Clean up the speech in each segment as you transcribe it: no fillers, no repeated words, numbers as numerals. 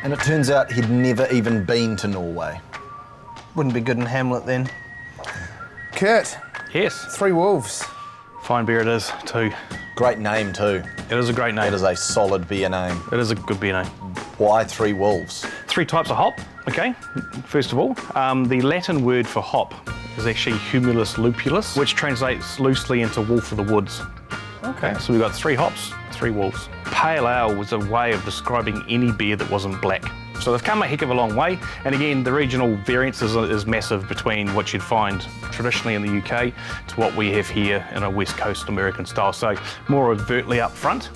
And it turns out he'd never even been to Norway. Wouldn't be good in Hamlet then. Kurt, Yes, 3 wolves. fine beer it is too. Great name too. It is a great name. It is a solid beer name. It is a good beer name. Why 3 wolves? 3 types of hop, okay, first of all. The Latin word for hop is actually Humulus lupulus, which translates loosely into wolf of the woods. Okay. So we've got 3 hops, 3 wolves. Pale ale was a way of describing any beer that wasn't black. So they've come a heck of a long way, and again, the regional variance is massive between what you'd find traditionally in the UK to what we have here in a West Coast American style. So more overtly up front,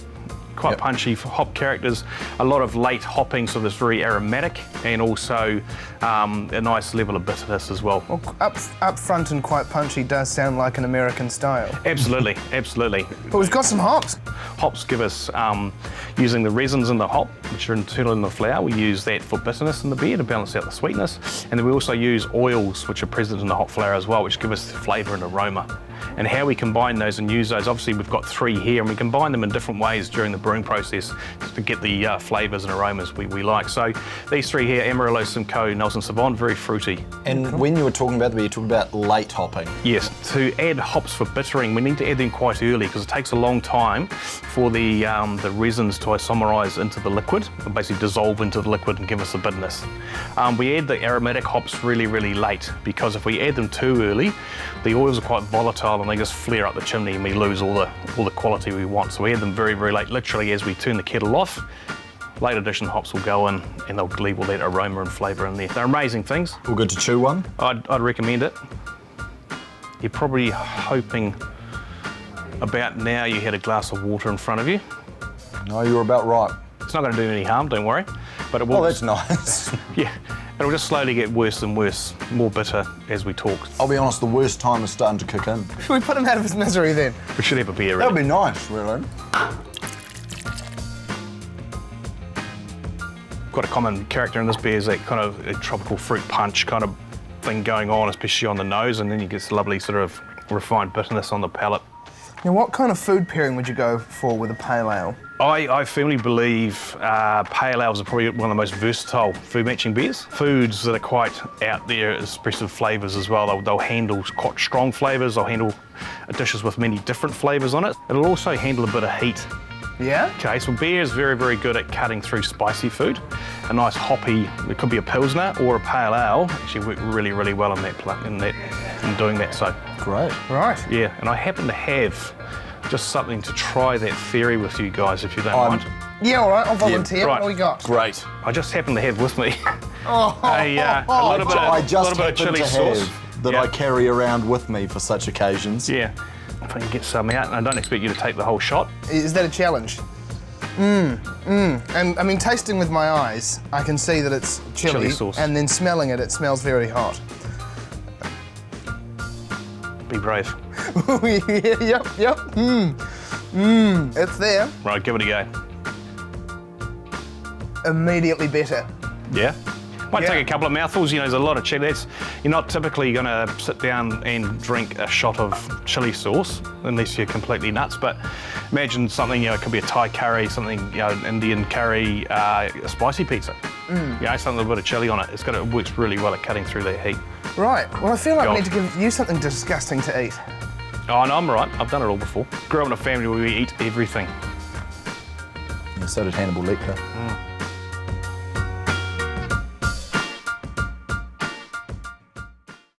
quite punchy for hop characters, a lot of late hopping, so there's very aromatic, and also a nice level of bitterness as well. Well, up front and quite punchy does sound like an American style. Absolutely, absolutely. But we've got some hops. Hops give us, using the resins in the hop, which are internal in the flour, we use that for bitterness in the beer to balance out the sweetness. And then we also use oils, which are present in the hop flour as well, which give us flavour and aroma. And how we combine those and use those, obviously we've got 3 here, and we combine them in different ways during the brewing process to get the flavours and aromas we like. So these 3 here, Amarillo, Simcoe, Nelson Sauvin, very fruity. And when you were talking about the beer, you talking about late hopping. Yes, to add hops for bittering, we need to add them quite early because it takes a long time for the resins to isomerise into the liquid, and basically dissolve into the liquid and give us the bitterness. We add the aromatic hops really, really late because if we add them too early, the oils are quite volatile and they just flare up the chimney and we lose all the quality we want. So we add them very, very late, literally as we turn the kettle off. Late addition hops will go in and they'll leave all that aroma and flavour in there. They're amazing things. All good to chew one? I'd recommend it. You're probably hoping about now you had a glass of water in front of you. No, you're about right. It's not going to do any harm, don't worry. But it will. Oh, that's nice. Yeah, it'll just slowly get worse and worse, more bitter as we talk. I'll be honest, the worst time is starting to kick in. Should we put him out of his misery then? We should have a beer That'd ready. be nice, really. Got a common character in this beer is that kind of a tropical fruit punch kind of thing going on, especially on the nose, and then you get this lovely sort of refined bitterness on the palate. Now, what kind of food pairing would you go for with a pale ale? I firmly believe pale ales are probably one of the most versatile food matching beers. Foods that are quite out there, expressive flavours as well. They'll handle quite strong flavours. They'll handle dishes with many different flavours on it. It'll also handle a bit of heat. Yeah? Okay, so beer is very, very good at cutting through spicy food. A nice hoppy, it could be a Pilsner or a pale ale, actually work really, really well in doing that. So, Great. Right. yeah, and I happen to have just something to try that theory with you guys, if you don't mind. Yeah, all right, I'll volunteer. right. What do we got? Great. I just happen to have with me Oh, a little bit I of, just little bit of happen chili to sauce. have that Yeah. I carry around with me for such occasions. Yeah, if I can get some out, and I don't expect you to take the whole shot. Is that a challenge? And I mean, tasting with my eyes, I can see that it's Chili sauce. and then smelling it, it smells very hot. Be brave. Yep. It's there. Right, give it a go. Immediately better. Yeah? Might Yeah. take a couple of mouthfuls, you know, there's a lot of chili. You're not typically going to sit down and drink a shot of chili sauce unless you're completely nuts, but imagine something, you know, it could be a Thai curry, something, you know, an Indian curry, a spicy pizza. You know, something with a bit of chili on it. It works really well at cutting through that heat. Right. Well, I feel like Go we on. need to give you something disgusting to eat. Oh, no, I'm all right. I've done it all before. Grew up in a family where we eat everything. And so did Hannibal Lecter.